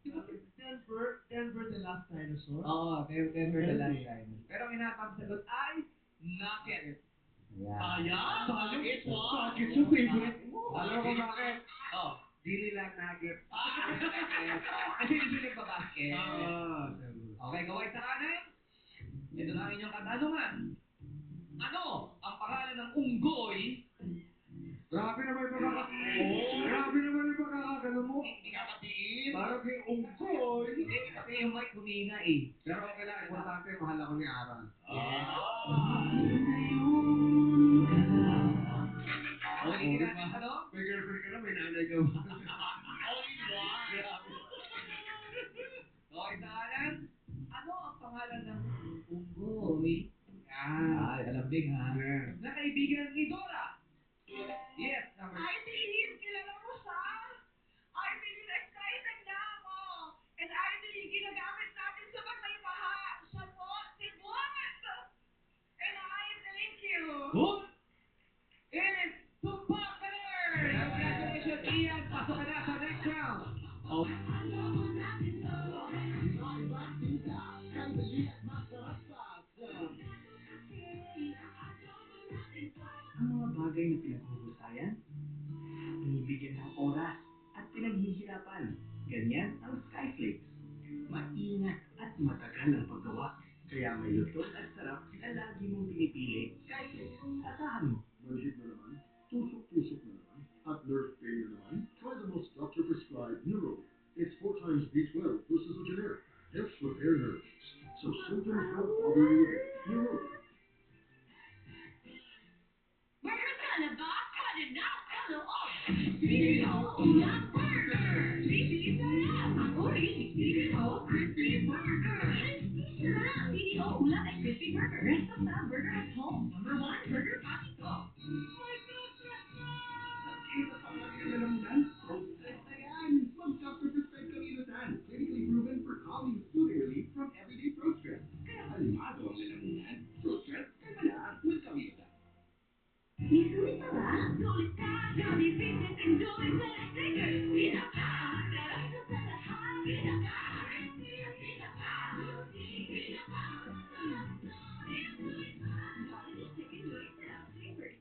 Di ba si Denver the Last Dinosaur? Oo, Denver the Last Hindi. Dinosaur. Pero ang inatang sagot ay Nugget. Ayan. Sayang. Nugget, wow. Nuggets yung favorite mo. Alam mo kung bakit? Oh. Di nila nugget. Kasi hindi nagbabasket. Sagot. Okay, gaway sa kanan. Ito na ang inyong katanungan. Ano ang pangalan ng unggoy? Grabe naman yung Oo. Grabe naman yung pagkakagano mo. Hindi ka patiin. Parang kay Ungkoy. Hindi, kasi yung mic humina eh. Pero okay lang, importante, mahal ako ni Aran. Ulitin natin ano? May girlfriend ka na, may nanay ka ba? All in one. Grabe. Okay, sa kanan. Ano ang pangalan ng unggoy? Yan. Ay, alambing ha. Yeah. Na kaibigan ni Dora. Yes, number I believe kilala mo siya. I believe excited na ako. And I believe ginagamit natin sa pag may baha. Siya po, si Bot. And I thank you. Who is Tumpak Color? Congratulations, Ian. Pasok ka na sa next round. Oh. Ang mga bagay na pinaghuhusayan, binibigyan ng oras at pinaghihirapan. Ganyan ang Skyflakes. Maingat at matagal ang paggawa. Kaya may lutong at sarap na lagi mong pinipili. Skyflakes, asahan mo. Manhid na naman, tusok-tusok na naman, at nerve pain na naman, try the most doctor-prescribed Neuro. It's 4 times B12 versus a generic. Helps repair nerves. So symptoms don't bother you again. Neuro. Burger ka na ba? Pwede na. LOO. CDO Ulam Burger. Crispy sarap. Ako rin. CDO Crispy Burger. Crispy sarap. CDO Ulam at Crispy Burger. Resto style burger at home. Number 1 burger patty ko. My goodness! Nakita pa nga ng lalamunan? Pro-stress na yan! Mag-doctor-prescribe kang inutan. Clinically proven for calming, soothing relief from everyday pro-stress. Kaya kalmado ang lalamunan. Pro-stress, kalma na. Welcome, inutan. May sulit pa ba? Sulit ka! Gummy Fitness and Dulit na stickers! Pinaka! Sarap sa lahat! Pinaka! Pinaka! Pinaka! Jollibee Chicken Dulit Sarap flavors.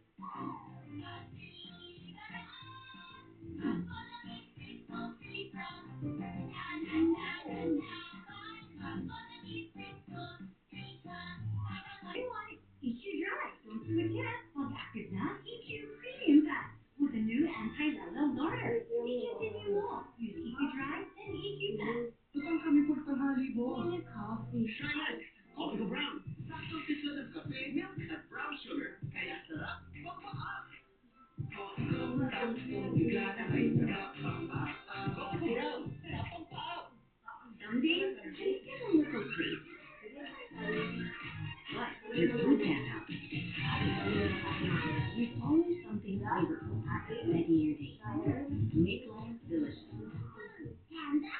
EQ Dry. Don't do it yet. Pag-active na, EQ Premium Pack. With a new anti-lalo lawyer. Continue mo. Use EQ Dry and EQ Pack. Saan kami pagtanghali, boss? Need a coffee. Shyman! Coffee ko brown. Saktong timpla ng kape, milk, at brown sugar. Kaya sarap, pagpa-up! Coffee ko brown. Bigla na may sarap, pagpa-up. Coffee ko brown. Sarap, pagpa-up! Some days, just get a little taste. Like your food panda. There's always something flavorful. Ready your day. Make life delicious. Panda?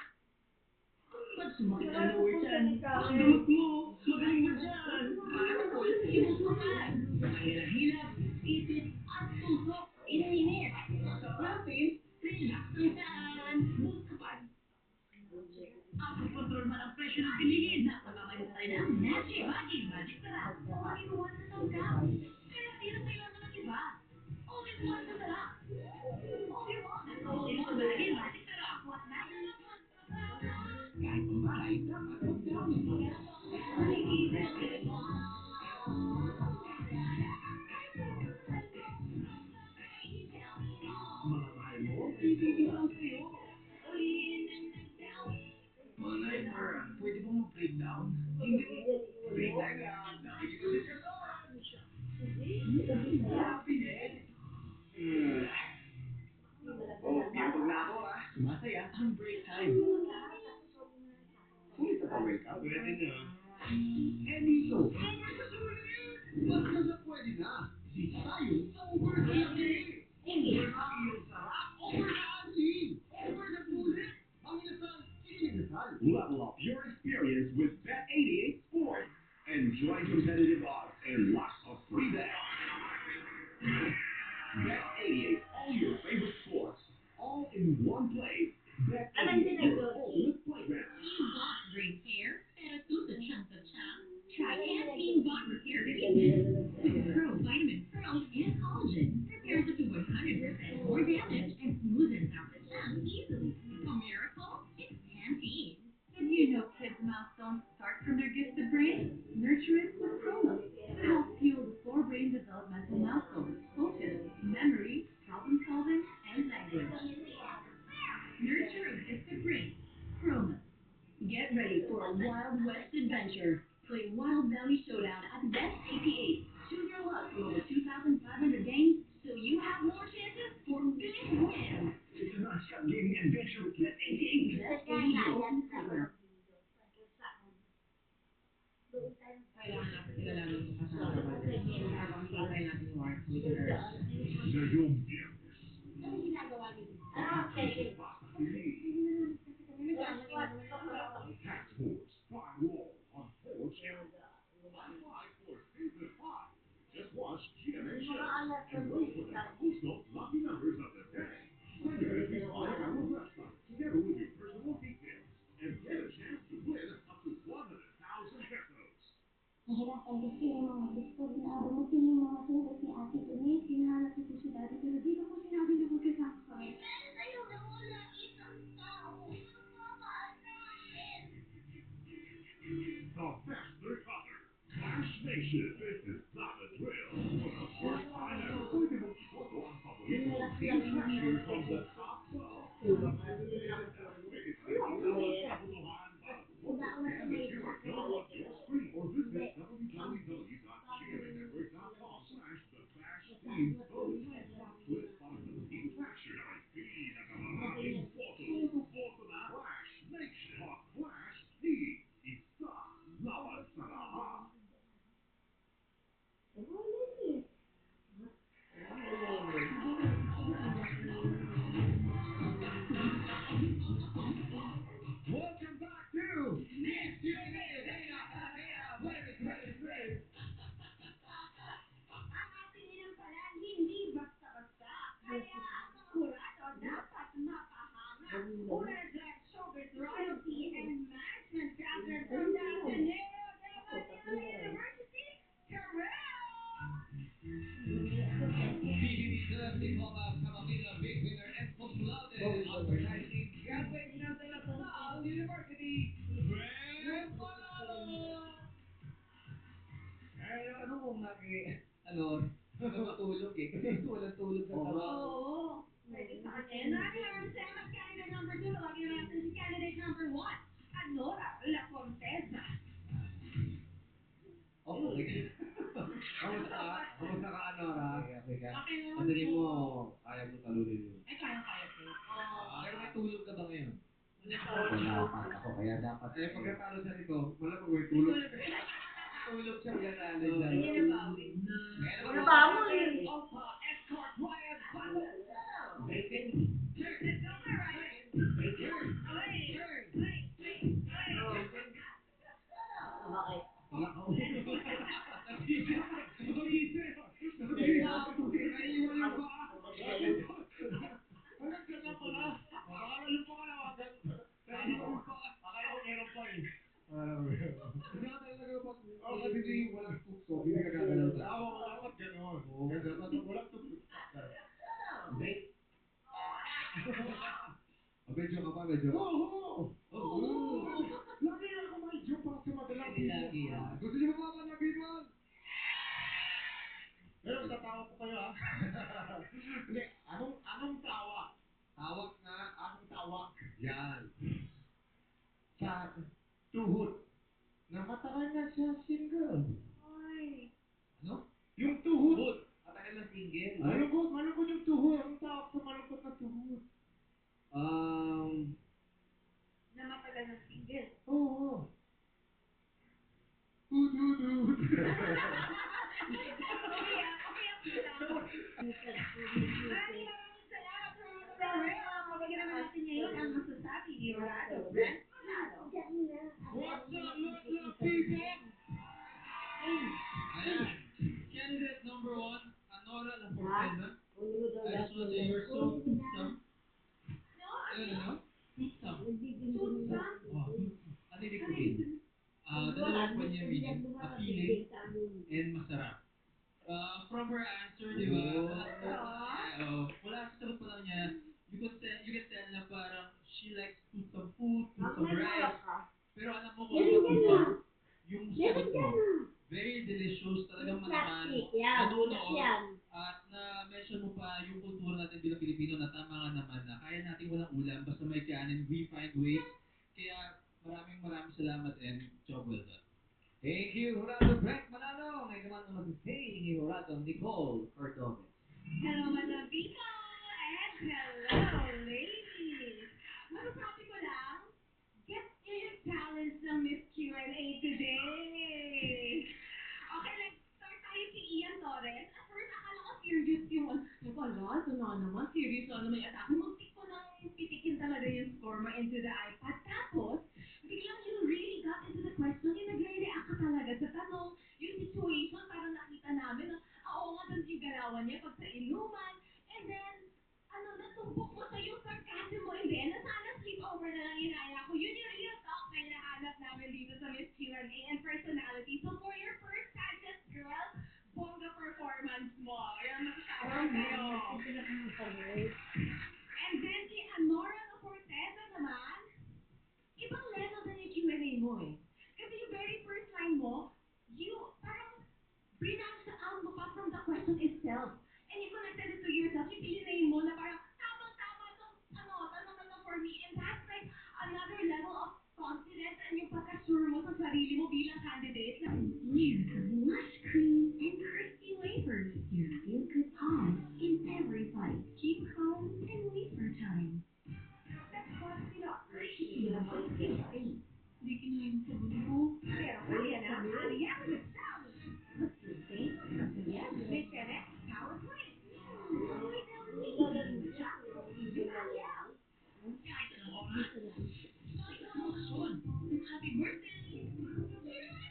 Ba't sumakit ang lower chan? Ang gamot mo! Magaling mo dyan! Powerful Ibuprofen. Mahirap-hirap, isip, at tusok. Isinis. Sa protein, relax ang saan. Buskapan. At control man ang presyo ng bilihin. Napagmamalit pa rin ang Magic Magic Magic Sarap. All-in-one na tangkap. Kaya di na kailangan ng iba. All-in-one na sarap. All-in-one. All-in-one Magic Magic Sarap. What matters? Kahit pambahay, dapat mag-downy. Mga mahal mo, bibigyan lang sa'yo. Mga neighbor, pwede bang mag-breakdown? Hindi. Break time lang. Nabigyan ko si Sir Happiness. Oh, biyabag na ako, ah. Sumasaya ang break time. Sulit na pa-welcome. Pwede na. Dito. Basta na pwede na. Dito tayo sa Over City. Over na iyong sarap. Over na asin. Over na sulit. Ang inasal, ikinasal. Level up your experience with Bet88 Sports. Enjoy competitive odds and lots of free bets. Bet88, all your favorite sports, all in one place. Bet88, your ultimate play. Chroma. Get ready for a Wild West adventure. Play Wild Valley Showdown at West 88. Choose your luck from over 2,500 games, so you have more chances for big wins. It's a non-stop gaming adventure with Bet 88. West 88 Chroma. Kailangan natin kilalanin kung kasama ba din. Habang hintay natin yung Mark with the Earth. Ngayong Biyernes. Ano ginagawa niyo? Task Force, find all on Forge Channel. Five for favorite five. Just watch GMA shows and wait for the most lucky numbers of the day. Then you're going to be on our website together with your personal details and get a chance to win up to 100,000 pesos. Nahirapan kasi yung mga gusto na abutin yung mga sugat ni Ate Denise. Hinahanap niyo po si Daddy pero di ko po sinabi na magkasama kami. Pero sa'yo na wala isang tao. Mama namin. The best recover. Flash Nation. This is not a drill. For the first time ever, pwede mong iboto ang paborito mong team capture from the top 12. Make it sabutuhan para scan the QR code on your screen or visit www.gmnetwork.com/theflashteamvote. Twist para sa team capture na may pinakamaraming boto. Boto na Flash Nation. Hot Flash Team. Isa laban sa lahat. Welcome back to Miss USA Dana Wednesday. Ang ating inampalan hindi basta-basta. Kaya ang mga hurado dapat mapahangat. Una na dyan, showbiz royalty and management graduate from the Ateneo de Manila University, Terrell! PBB Celebrity Call-Up sa Manila Big Winner and Cum Laude Advertising Graduate ng De La Salle University, Fred Manalo! Eh, ano kung Natutulog eh. Kasi walang tulog sa trabaho. Oo. Pwede sa kanya. Maraming salamat candidate number 2. Lagi naman natin si candidate number 1. Anora La Contesa. Okay. Kamusta ka, Anora? Okay ka. Okay naman Ang tingin po. mo, kaya mo talunin yun. Ay, kaya po. Pero may tulog ka ba ngayon? Wala pa ako, kaya dapat. Eh, pagkatalo siya nito, malamang may tulog. Tulog siya pagkatalo siya. Hindi na bawi. Kaya Nabawi. Alpha Escort Ryan Battle. Medyo ka pa, medyo. Oo! Lagi na ako may joke para sa madalang Lagi yan. Gusto niyo ba ba ng people? Pero tatawa ko kayo, ha? Hindi, anong tawag? Tawag na. Anong tawag? Yan. Sa tuhod. Na matagal na siya single. Ay. Ano? Yung tuhod. Good. Matagal na single. Malungkot yung tuhod. Anong tawag sa malungkot na tuhod? Na matagal ng single. Oo. Hud. Maraming salamat sa mga Terrell. Mabigyan naman natin ngayon ang masasabi ni Rado Brent Manalo. What's up, love people? Ayan. Candidate number 1, Anora La Forteza. I just want to say you're so toothsome. Ano? Toothsome. Oh, ano ibig sabihin? Dalawang po niya meaning. Appealing and masarap. From her answer, di ba? Wala sa sagot pa lang niya. You can tell na parang she likes toothsome food, toothsome rice. Pero alam mo kung ano ba toothsome? Yung sagot mo. Very delicious, talagang manaman. Nanunood. At na-mention mo pa yung kultura natin bilang Pilipino na tama nga naman na kaya natin walang ulam basta may kanin, we find ways Kaya maraming salamat and job well done. Thank you, Jurado Brent Manalo. Ngayon naman ang mag-stay ni Jurado Nicole Cordobes. Hello, Madam People! And hello, ladies! Masasabi ko lang, get nyo yung challenge ng Miss Q&A today! Okay, let's start tayo kay Ian Torres. At first, akala ko serious yung teka, ito na naman, serious na naman yung atake. Muntik ko nang pitikin talaga yung score mo into the iPad. Tapos, biglang you really got into the question, yung nagre-react ka talaga sa tanong, yung situation, parang nakita namin, no? Oo nga, tapos yung galawan niya pag sa inuman, and then, natumbok mo sa yung sarcasm mo, and then, sana sleepover na lang inaya ko. Yun yung real talk na hinahanap namin dito sa Miss Q&A and personality. So, for your first contest, girl, bongga performance mo. Ayan, masasabi sa'yo. And then, kay Anora na Forteza naman, ibang level na yung Q&A mo eh. Kasi yung very first line mo, you parang pronounce out mo pa from the question itself. And you connected it to yourself. Yung Q&A mo na parang, tama-tama itong tanong na to for me. And that's like another level of confidence and yung pagka-sure mo sa sarili mo bilang candidate. Years of lush cream and crispy wafers. Your feel-good palm in every bite. Keep calm and wafer time. Hindi kinuha yung sabon ko. Pero kaya na, Ariel with Sound. Mas sustain, yes, Mission X Power Play. Uy, kahit anong oras, kahit anong okasyon. Happy birthday! Happy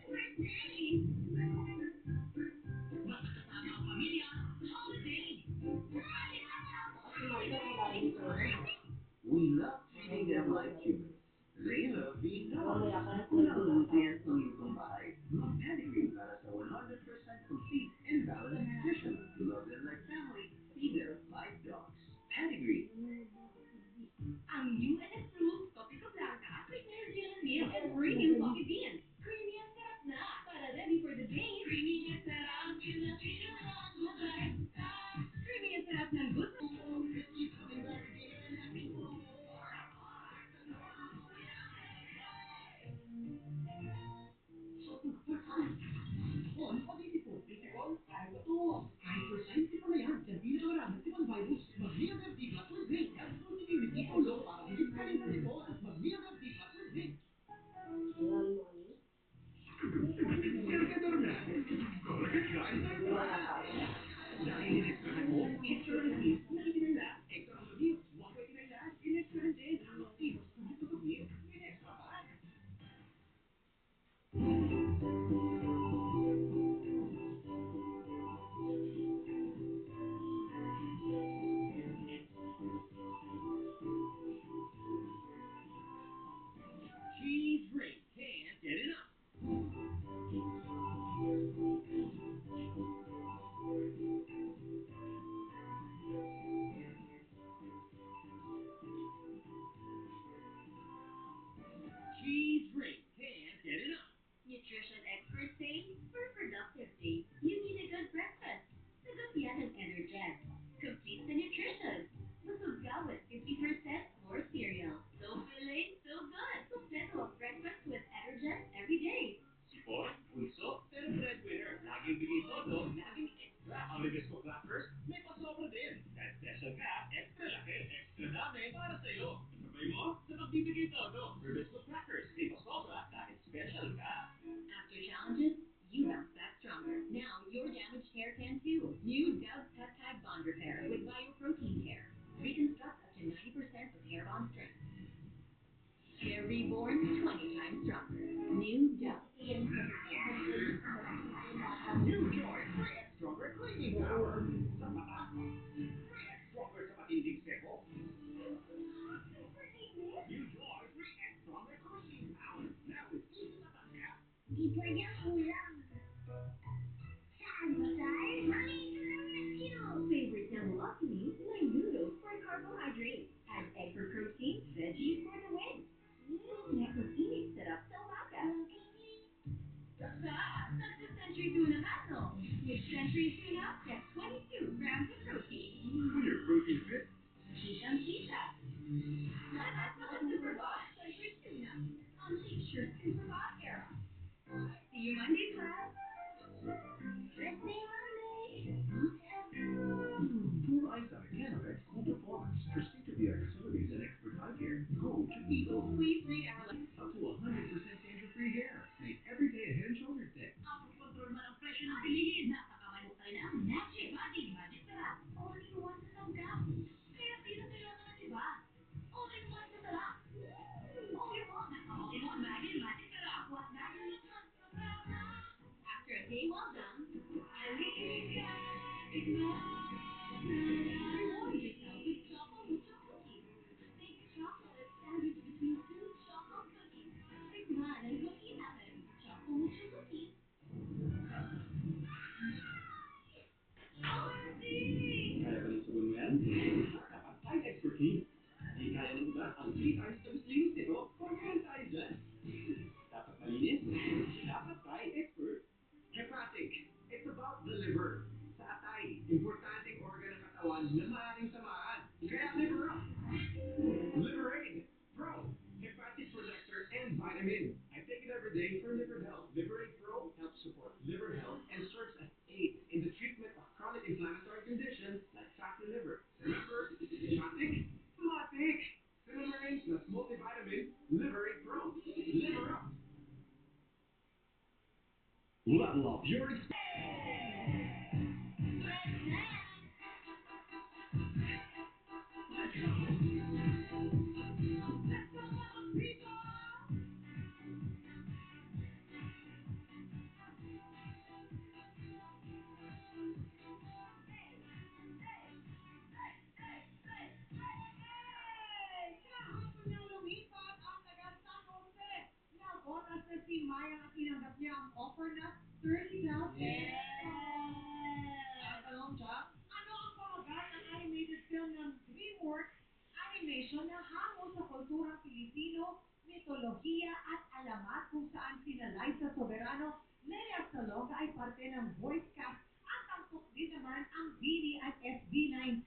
birthday! Basta kasama ang pamilya, holiday! We love treating them like humans. They love being dogs. Unang nutrients ng iyong bahay. Love Pedigree para sa 100% complete and balanced nutrition. Love them like family. Feed them like dogs. Pedigree. Ang new and improved Copico Blanca with New Zealand milk and premium coffee beans. Creamy ang sarap na. Para ready for the day. Creamy ang sarap. Creamy ang sarap ng gusto. On o Digipon. Digipon? Kaya mo to. Kahit first time, tipon na yan. Yan pinakamarami tipon virus. Mag-Mia Mef D Plus with Zinc. Health Food Immunity Tulong para higit pa rin sa tipon. Mag-Mia Mef D Plus with Zinc. Cargador na. Kain sa entrada. Dahil in-extrahan mo, extra release na itinayla. Extra ang meals. Wag ko itinayla. In-extrahan din. Ang active. Sulit na meals. In-extra pa. Cheese ring. Can't get enough. Cheese ring. Can't get enough. Nutrition experts say for a productive day, you need a good breakfast. Sagot yan ng Energen. Complete the nutrition. Busog ka with 50% more cereal. So filling, so good. Kompleto ang breakfast with Energen every day. Sipon, pulso, pero breadwinner. Laging bigay todo, laging extra. Ang Ribisco Crackers, may pasobra din. Kahit special ka, extra laki, extra dami para sa'yo. Sabay mo, sa pagbibigay todo. Ribisco Crackers, may pasobra kahit special ka. After challenges, you bounce back stronger. Now, your damaged hair can too. New Dove Peptide Bond Repair with Bioprotein Care. Reconstruct up to 90% of hair bond strength. Hair reborn 20 times stronger. New Dove. New Joy 3X Stronger Cleaning Power. Sa mata, 3X Stronger sa matinding seko. New Joy 3X Stronger Cleaning Power. Now with easy matangga. Di pwedeng kulang. Sa almusal, mami, rescue! Favorite yellow Optimi, my noodles for carbohydrates. Add egg for protein, veggies for the win. Snack of init sarap sa umaga. That's the Century Tuna Castle. With Century Tuna, get 22 grams of protein. When you're protein fit, Chitang chita. Super boss, Century Tuna. Up to 100% danger-free hair. Make everyday a head and shoulders day. Ang kontrol man ang presyo ng bilihin, napakamanukay na ang Magic Body Magic Sarap. All-in-one sa tanggap. Kaya di na kailangan ng iba. All-in-one sa sarap. All-in-one. All-in-one Magic Magic Sarap. What matters is not the sarap. After a day well done, halika, More yourself with Choco Mucho Cookies. Make chocolate sandwich between two choco cookies. Tikman ang cookie heaven. Choco Mucho Cookies. Kaya ba ng sabon mo yan? Dapat Tide Expertise. Di kaya ng iba ang 3 times tamis linis nito. Confident tayo dyan. Dapat malinis. Dapat Tide Expert. Hepatic. It's about the liver. Sa atay, importanteng organ ng katawan na maaaring samaan. Kaya liver up. Liberate. Pro. Hepatic protector and vitamin. I take it every day for liver health. Liberate Pro helps support liver health and serves as aid in the treatment of chronic inflammatory conditions like fatty liver. Remember, hepatic, matic. Cinnamon plus multivitamin, Liberate Pro. Liver up. Level up your Kahapon niyang lumipat ang taga San Jose. Nabotas na si Mayang at tinanggap niya ang offer na 30,000 pesos. Ang tanong siya, Ano ang pamagat ng animated film ng DreamWorks Animation na hango sa kulturang Pilipino, mitolohiya at alamat kung saan sina Liza Soberano, Lea Salonga ay parte ng voice cast at tampok din naman ang Bini at SB19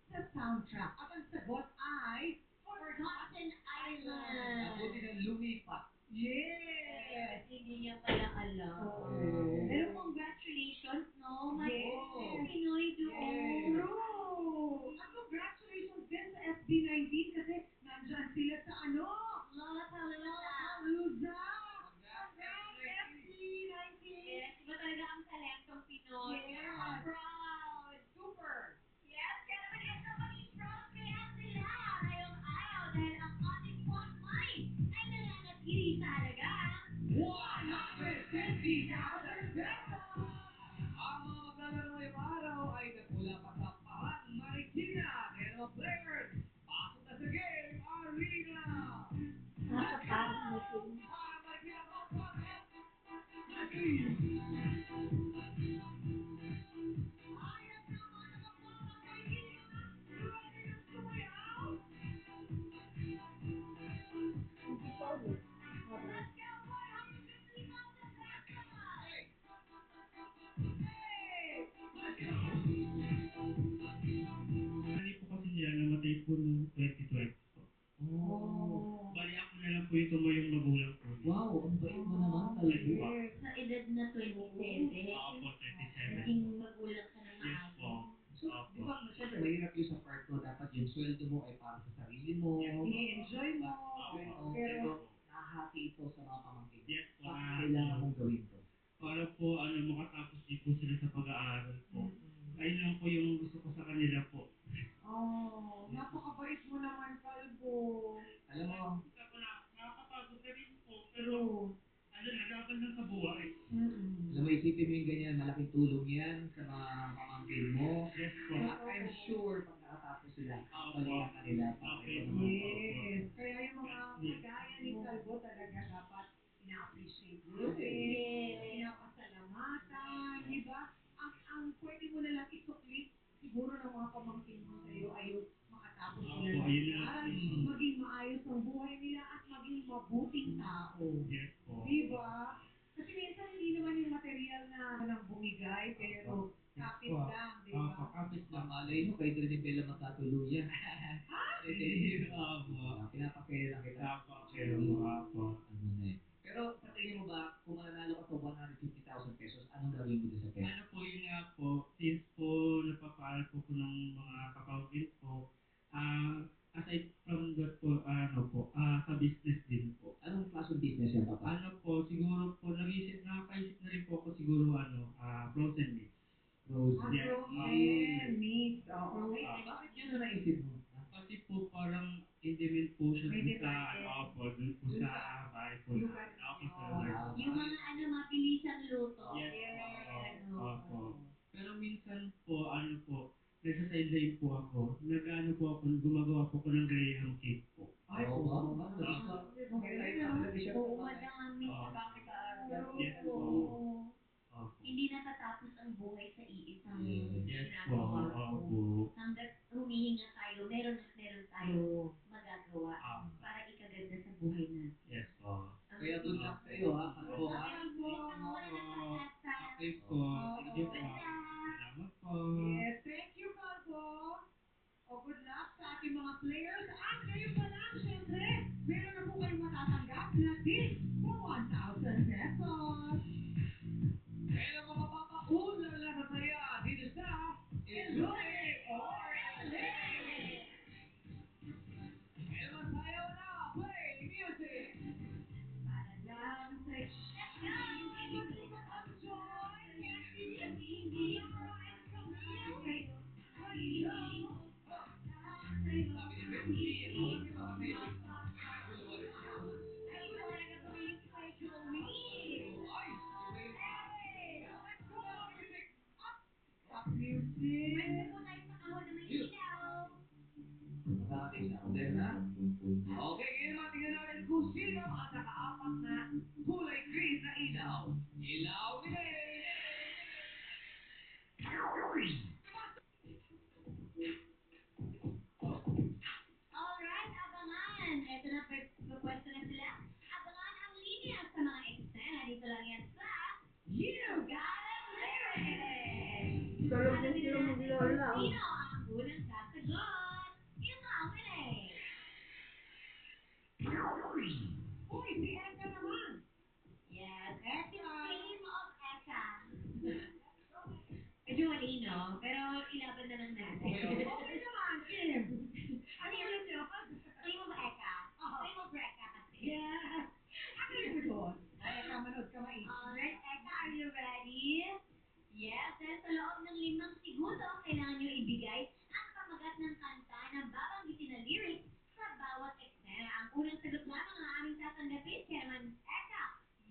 sa soundtrack. At ang sagot ay Forgotten Island. mabuti na lumipat. yes! Hindi niya pala alam. Oh. Pero congratulations, no? Mas Yes. Pinoy doon. True! At congratulations din sa SB19 kasi nandyan sila sa ano? Lola Palusa. Palusa! Congrats, SB19! Yes, iba talaga ang talentong Pinoy. Yes. I'm proud. Super! Yes, kaya naman ito maging proud kaya sila ngayong araw dahil ang ating spotlight ay nananatili sa halagang 150,000 pesos! Ang mga maglalaro ngayong araw ay nagmula pa sa Parang Marikina. Kaya naman players, pasok na sa game, Arena! Parang Marikina. Parang Marikina, pasok! Ayan na mga kapatang Marikina! Ready na sumayaw? Let's go! 150,000 pesos! Hey! Hindi po kasi nila namatay po noong 2020 po. Oh. Bali ako na lang po yung tumayong magulang po. Wow, ang bait mo naman talaga. Yes. Sa edad na 27, Ako po, 27. naging magulang ka ng Yes maaga. po. So, di ba, siyempre, mahirap yung sa part 2, dapat yung sweldo mo ay para sa sarili mo. I-enjoy mo. Pero, Pero, nahahati ito sa mga pamangkin. Yes po. Bakit kailangan mong gawin to? Para po, makatapos din po sila sa pag-aaral po. Ayun lang po yung gusto ko sa kanila po. oh, napakabait mo naman, Kalbo. Alam mo, Isa po na, nakakapagod na rin po. Pero, True. laban lang sa buhay. alam mo, isipin mo yung ganyan, malaking tulong yan sa mga pamangkin mo. Yes po. At I'm sure, pag nakatapos sila, balikan ka nila para Okay. ito naman. Yes. Kaya yung mga kagaya ni Kalbo talaga dapat ina-appreciate mo rin. Yes. Pinapasalamatan, di ba? Ang pwede mo na lang isuklit siguro ng mga pamangkin mo sa'yo ay yung makatapos sila Opo, ng yun lang. aral, maging maayos ang buhay nila at maging mabuting tao. Yes po. Di ba? Kasi minsan hindi naman yung material na nang bumigay, pero kapit lang, di ba? Kapit na malay nyo, kayo rin yung Bella magkatuluyan. Pinapakaya lang kita. Napakaya mo ako. Ano na eh. Pero sa tingin mo ba, kung mananalo ka sa 150,000 pesos, anong gagawin mo din sa pera? Ano po yun nga po, since po napapahal po ko ng mga kapamilya po, aside from that po, sa business din po. Anong po na nakapasa-live. Yung mga mabilisang luto. Yes, Yes. opo. Pero minsan po, nagsa-sideline po ako. Nag-ano po ako, gumagawa po ako ng graham cake po. Ay, oo. Oo, madami. Yes po. Opo. Hindi natatapos ang buhay sa iisang Yes po, ginagawa opo. ko. Hanggat humihinga tayo, meron at meron tayo magagawa Opo. para ikaganda sa buhay natin. Yes po. Kaya good luck sa iyo, ha? Kalbo, ha? Okay po. Thank you po. Salamat po. Yes, thank you, Calvo. O good luck sa ating mga players. At ngayon pa lang, syempre, meron na po kayong matatanggap na tip for 1,000 pesos. Kaya ang mga papakulan na masaya dito sa Enjoy or Elevate! Kaya masayaw na, play music! Para lang sa... Let's go! Ang joy, Candy, Laura, and Camille. Hello. Sabi ni Benji, ang mga favorite mo. Dalawa rin siya. Ay, talaga tumilig kay Jolie. Ay, may Let's go. music! Up music. Pwede po tayo sa kahon na may ilaw. Maraming sa order na. Okay, ngayon naman tingnan natin kung sino ang nakaapat na kulay green na ilaw. Ilaw ni Nene! Alright, abangan. Ito na, pwesto na sila. Abangan ang linya sa mga eksena. Dito lang yan sa You Gotta Lyrics. Alamin na natin kung sino ang unang sasagot. Ilaw ni Uy, si Eka naman. Yes, it's the team of Eka. Medyo malino, pero ilaban na lang natin. Okay naman, Kim. Ano yun niyo? Team of Eka. Team of Eka kasi. Yes. Ano yun doon? Eka, manood ka maigi. Alright, Eka, are you ready? Yes, dahil sa loob ng 5 segundo, kailangan nyo ibigay ang pamagat ng kanta na babanggitin na lyrics sa bawat eksena. Ang unang sagot lamang ang aming tatanggapin. Kaya naman, Eka,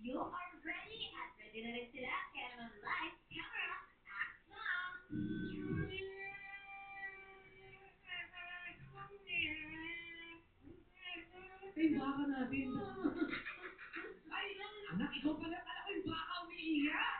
you are ready at ready na rin sila. Kaya naman, lights, camera, action! Ay, baka natin. Ay, anak, ikaw pala. Alam ko yung baka umiiyak.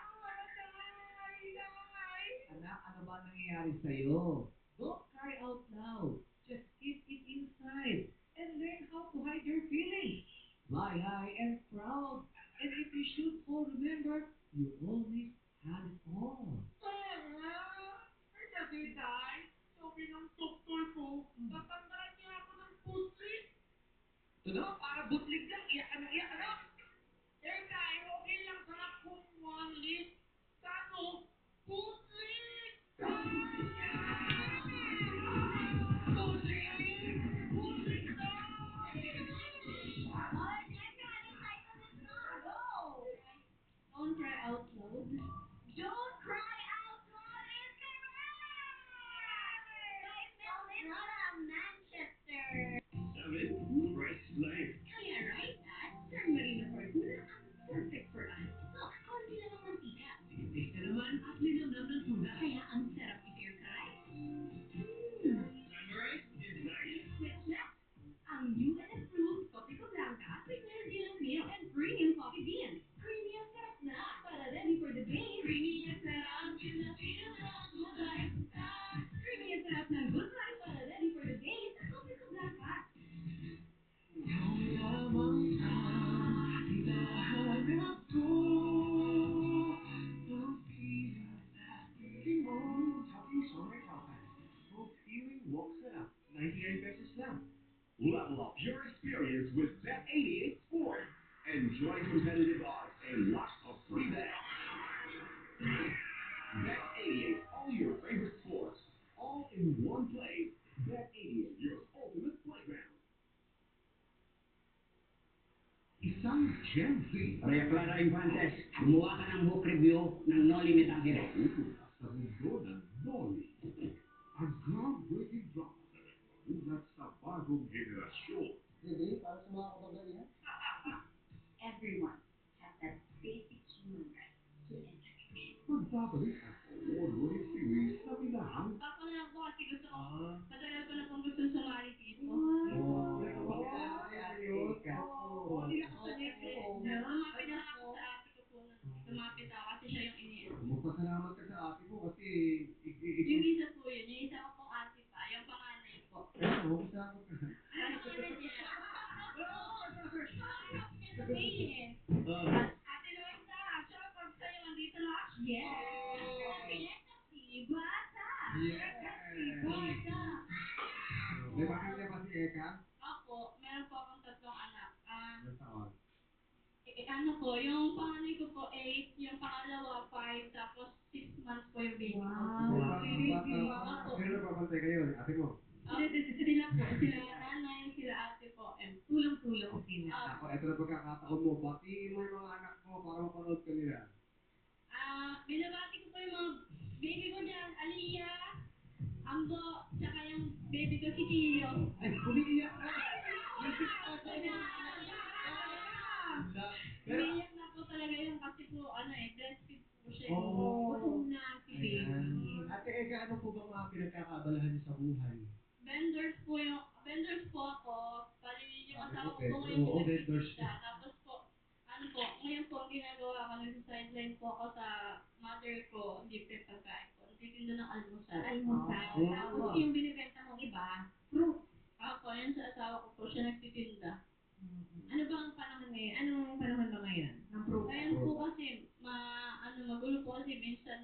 Anak, ano ba nangyayari sa'yo? Don't cry out loud. Just keep it inside. And learn how to hide your feelings. Fly high and proud. And if you should fall, remember, you always had it all. Kasi dahil, sabi ng doktor ko, tatanggalan niya ako ng puslit. Ito naman, para butlig lang, iyak ka ng iyak, ano? Eh dahil, okay lang sana kung one list, sano, puslit! Puslit! Puslit na! Alright, Eka, anong title ng song? Go! Don't cry out loud. Don't Cry Out Loud is correct! By Phil Estrada, Manchester. 7. Press play. Kaya right, Dad? San Marino Fortuna ang perfect for us. So, konti lang ang mantika. Sisig naman at linamnam ng tuna. Kaya ang sarap i-pair ka rice. Sunrise is nice. Switch left. Ang new and improved Copico Blanca, Premier Yellow Meal, and Premium Coffee Beans. Creamy ang sarap na. Para ready for the day. Creamy ang sarap. Filipino good life. Creamy ang sarap ng good life. Para ready for the day sa Copico Blanca. Feeling mo, Chucky Summer Chocolate. Feeling walk sarap. 99 pesos lang. Level up your experience with Bet88 Sport. Enjoy competitive odds and lots of free bets. Bet88, all your favorite sports, all in one place. Bet88, your ultimate playground. Isang Gen Z. Maria Clara Infantes, gumawa ka ng book review ng No Limit ang Hirit. Sa mundo ng Noli. Ang groundbreaking drama na nagpamulat sa bagong henerasyon. Hindi, para sa mga kababaihan. everyone has that basic human right to entertainment. Magbabalik ang Lord Series sa Minahang. Ako na lang po kasi gusto ko, matagal ko na pong gusto sumali dito. Lumapit na ako sa ate ko po na lumapit ako kasi siya yung iniin. Magpasalamat ka sa ate mo kasi Yung isa po yun, yung isa ko pong ate pa, yung panganay po. magpasalamat ka. Ano pangalan niya? Sabihin. Ate Loisa, shout out sa'yo, andito na ako. Yes! Si Bata! Bata! May pamilya ba si Eka? Ako, meron po akong tatlong anak. Ilang taon? Ano po, yung panganay ko po 8, yung pangalawa 5, tapos 6 months po yung baby ko. Sino nagpapantay kayo? Ate mo? Sila po, sila nanay, sila ate po, and Tulong-tulong sila. Ako, ito na pagkakataon mo. Batiin mo yung mga anak mo para mapanood ka nila. binabati ko po yung mga baby ko dyan, Aliyah, Ambo, tsaka yung baby ko si Kiyo. Ay, umiiyak na! Umiiyak na po talaga yun kasi po, breastfeed po siya. Gutom na si baby. Ate Eka, ano po bang mga pinagkakaabalahan niyo sa buhay? Vendors po ako, bali yung asawa ko po Oo, ngayon vendors. pinagtitinda. Tapos po, ngayon po ang ginagawa ko, nag-sideline po ako sa mother ko, libre pagkain po. Nagtitinda ng almusal. Tapos yung binibenta mong iba, fruit. Ako, yun sa asawa ko po, siya nagtitinda. Ano ba ang panahon ngayon? Anong panahon ba ngayon? Ng fruit? Ngayon po kasi, magulo po kasi minsan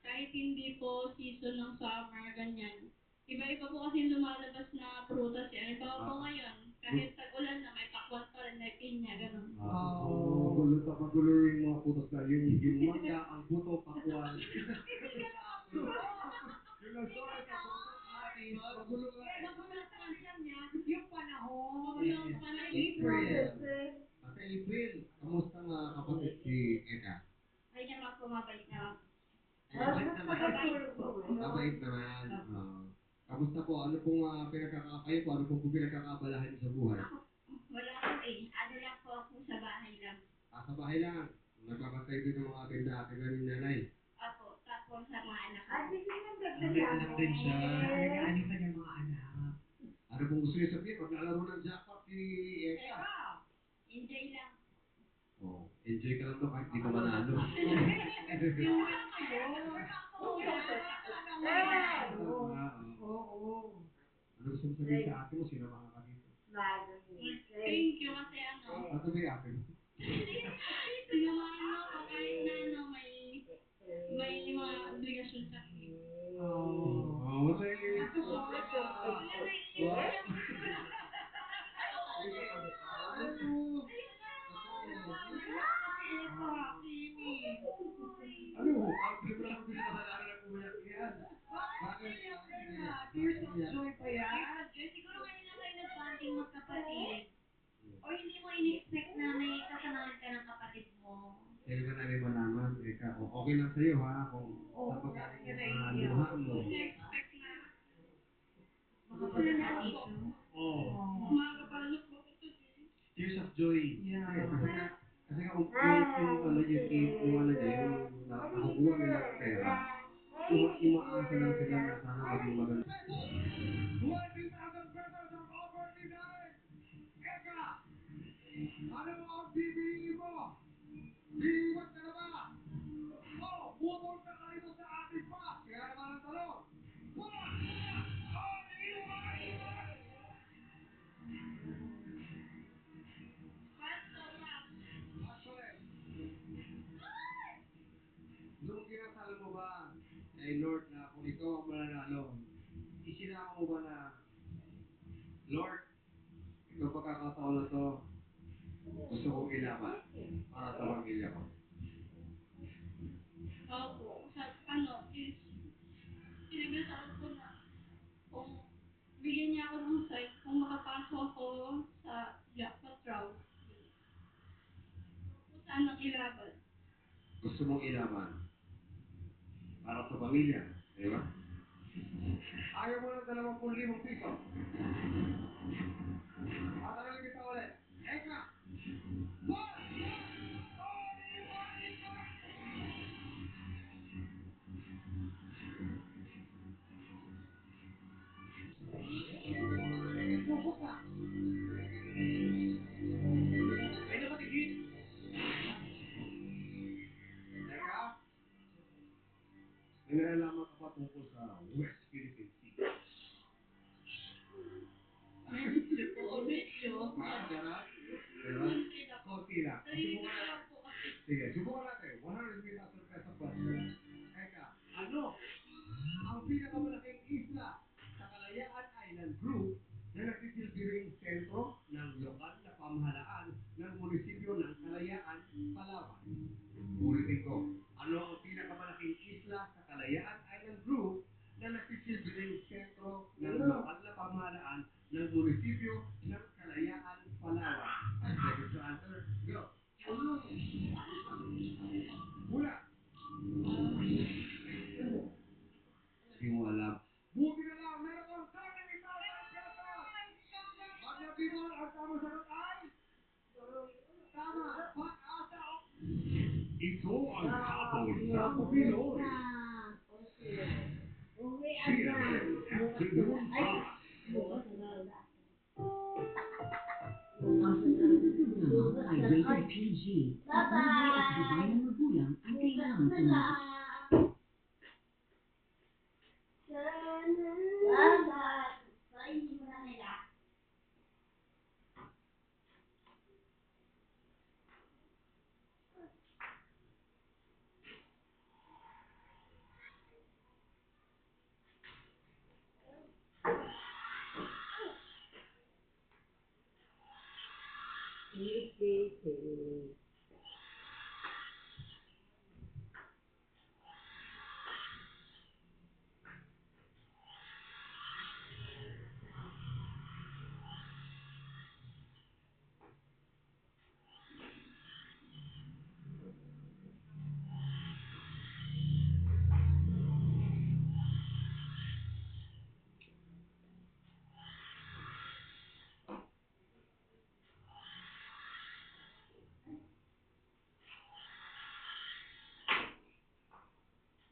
kahit hindi po season ng summer, ganyan. Iba-iba po kasi lumalabas na prutas yan. Iba po ngayon, kahit tag-ulan na, may pakwan pa rin, may pinya, ganun. Magulo yung mga putos na. Yung mangga, ang buto, pakwan. Yung lasores, ang buto, atis. Magulo ka. Nagulat lang niya, yung panahon. Yung panahon. April. Sa April, kamusta mga kapatid si Eka? Ay naman po, mabait naman. Mabait naman. Kamusta po? Ano pong pinagkakaabalahan ano pong pinagkakaabalahan niyo sa buhay? Wala po ano lang po ako sa bahay lang. Sa bahay lang. Nagbabantay din ng mga tinda-ate ni nanay. Ako, tapos sa mga anak ko. May anak din siya. Alagaan yung kanyang mga anak. Ano pong gusto niyo sabihin? Paglalaro ng jackpot si Eka. Enjoy lang. Enjoy ka lang to kahit di ka manalo. Ano gusto mo sabihin sa ate mo? Sino ka dito? Thank you kasi Ano ba yung ate mo? sinamahan mo ako kahit na may mga obligasyon sa akin. Ano? Hindi mo lang gusto na na umiyak yan. Bakit? Tears of joy pa yan. Siguro ngayon lang kayo nag-bonding magkapatid. O hindi mo in-expect na may kasamahan ka ng kapatid mo. Hindi ka namin malaman. Eka, okay lang sa'yo ha? Kung saan pa galing yung luha mo. Na-expect na Makapagsalita dito. makakabalot mo ko today. Tears of joy. Kasi nga, yung nakakuha nila ng pera, umaasa lang sila na sana maging maganda. 20,000 pesos ang offer ni Nay! Eka! Ano ang bibiliin mo? Iiwan ka na ba? Pupunta ka rito sa ating pass! Kaya naman ang tanong, pass! Iiwan! Nung kinasal mo ba kay Lord na kung ikaw ang mananalo, isinama mo ba na, Lord, ito pagkakataon na to, gusto kong ilaban para sa pamilya ko. Opo, pinagdasal ko na kung bigyan niya ako ng site, kung makapasok ako sa jackpot raw. Sanang ilaban. Gusto mong ilaban para sa pamilya, di ba? Ayaw mo ng 20,000 piso. At ano kita ulit? Eka! Boss! nakatuko sa West Philippine Sea. Parang ganon. Ganon. Konti lang. Subukan natin. Sige, subukan natin. 103,000 peso question. Eka, ano ang pinakamalaking isla sa Kalayaan Island Group na nagsisilbi ring sentro ng lokal na pamahalaan ng munisipyo ng Kalayaan, Palawan? Ulitin ko, ano ang pinakamalaking isla sa Kalayaan Island Group na nagsisilbi ring sentro ng lokal na pamahalaan ng munisipyo ng Kalayaan, Palawan? 5 seconds to answer. Go. Hula. Hindi mo alam. Buti na lang, meron kang 38,000 pesos! Magna people, ang tamang sagot ay... Tama, pag-asa o... Ito ang habol ng Pinoy. CNN Afternoon Flash. Programa ay rated PG. At libre at gabay ng magulang ang kailangan sumunod.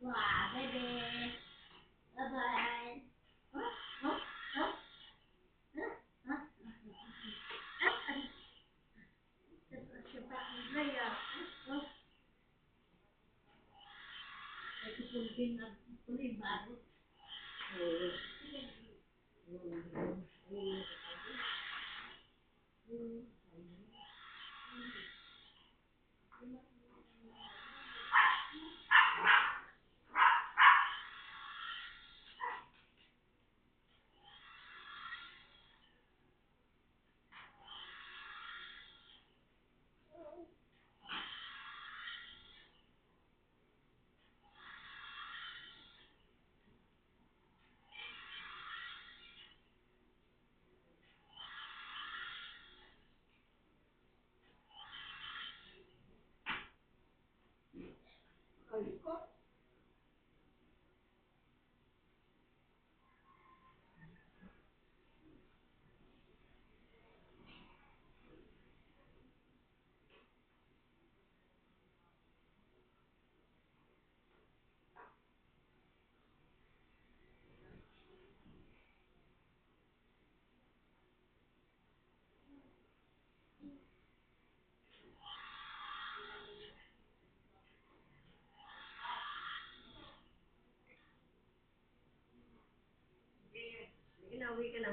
Wah, bebe. Bye-bye. Cepat Andrea. Ito pulpin na pulin bago. Uwi ka na.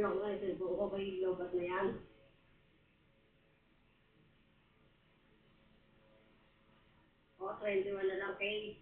Lock na yung cellphone ko kay Lobat na yan. O, 21 na lang kay.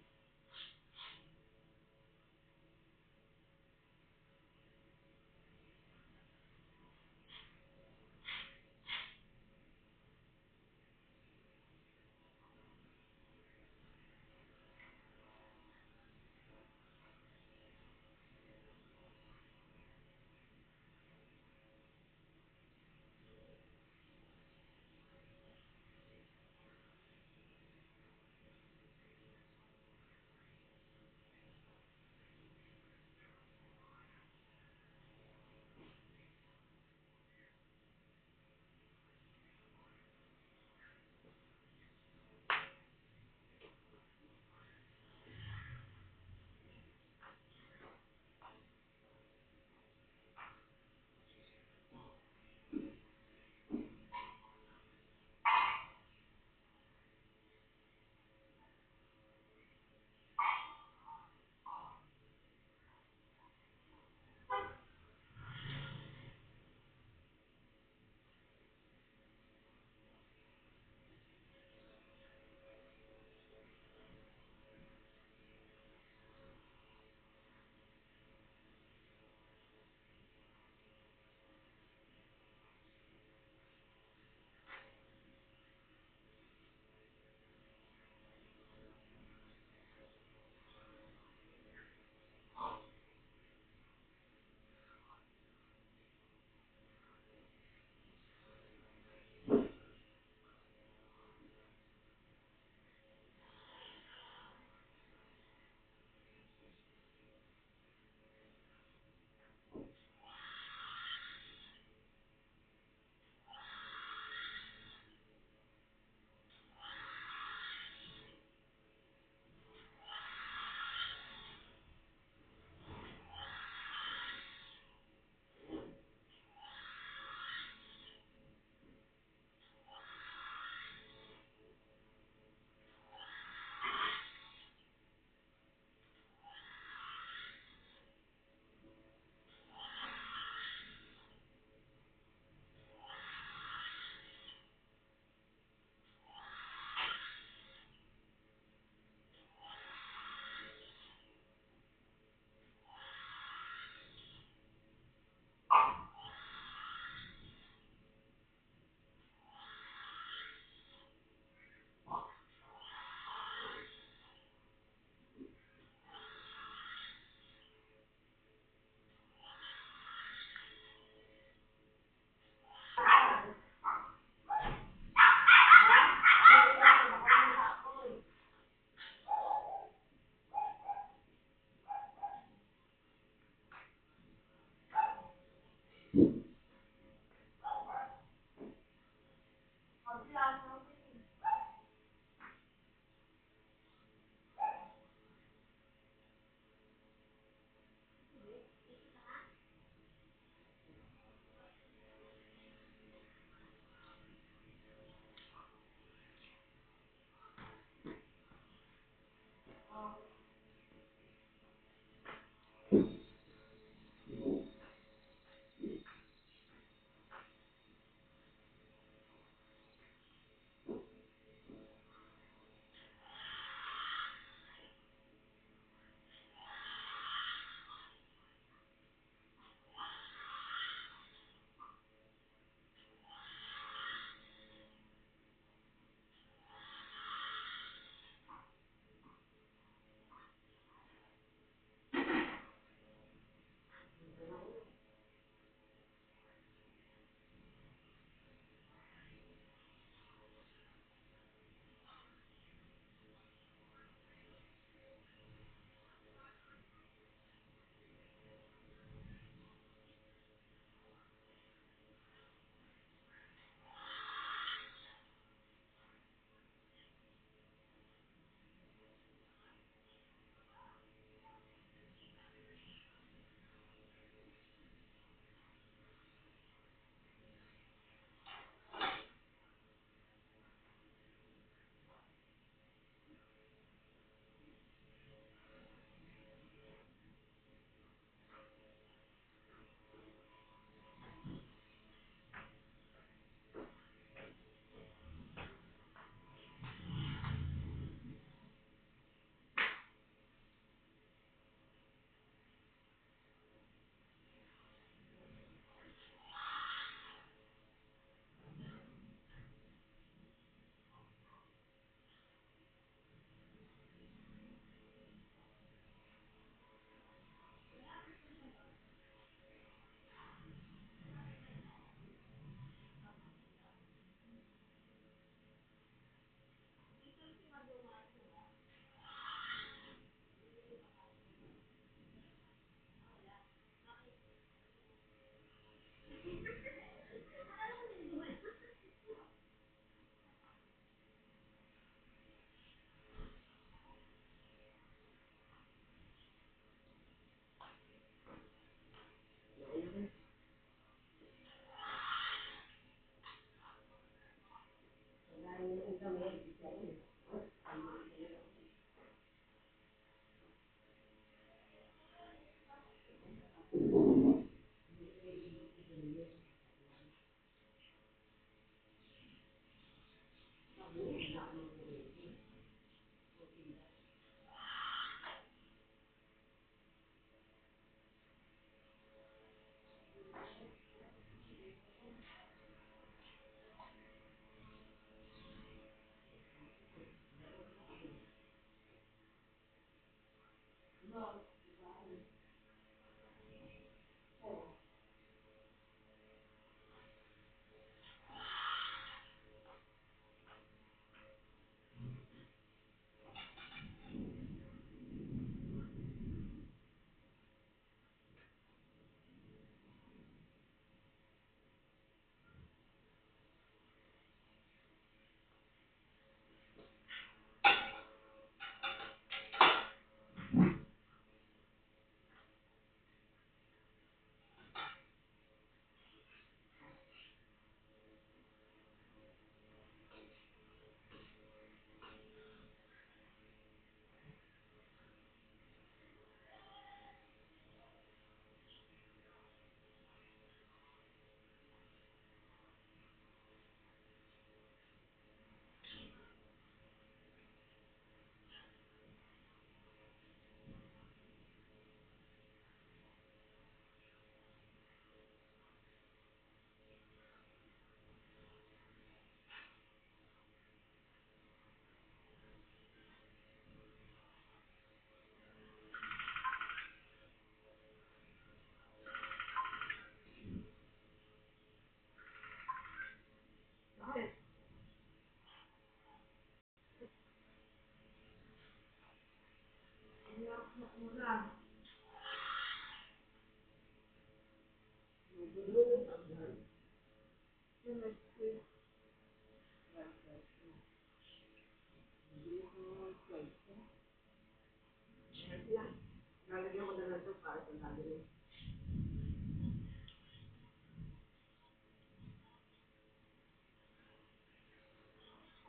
Lalagyan ko na lang ito para sa lalim.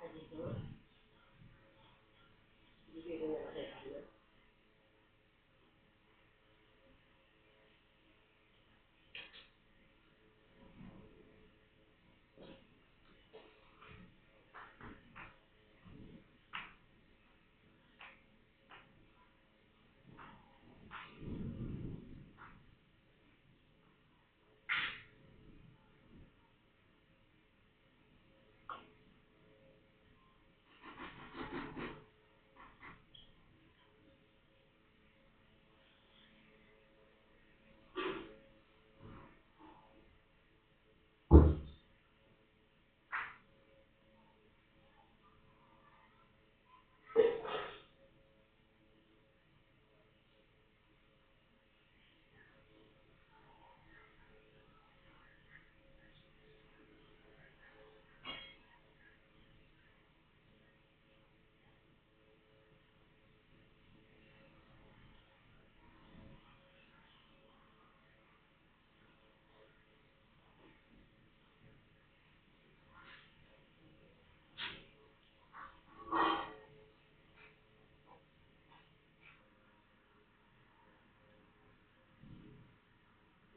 Ay, dito. Bigay ko na lang kay Kaya.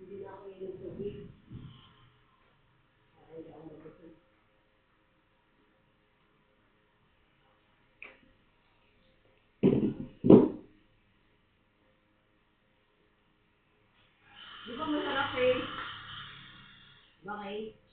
Hindi na ako inom tubig. Para hindi ako mabusog. Di ba masarap eh? Bakit?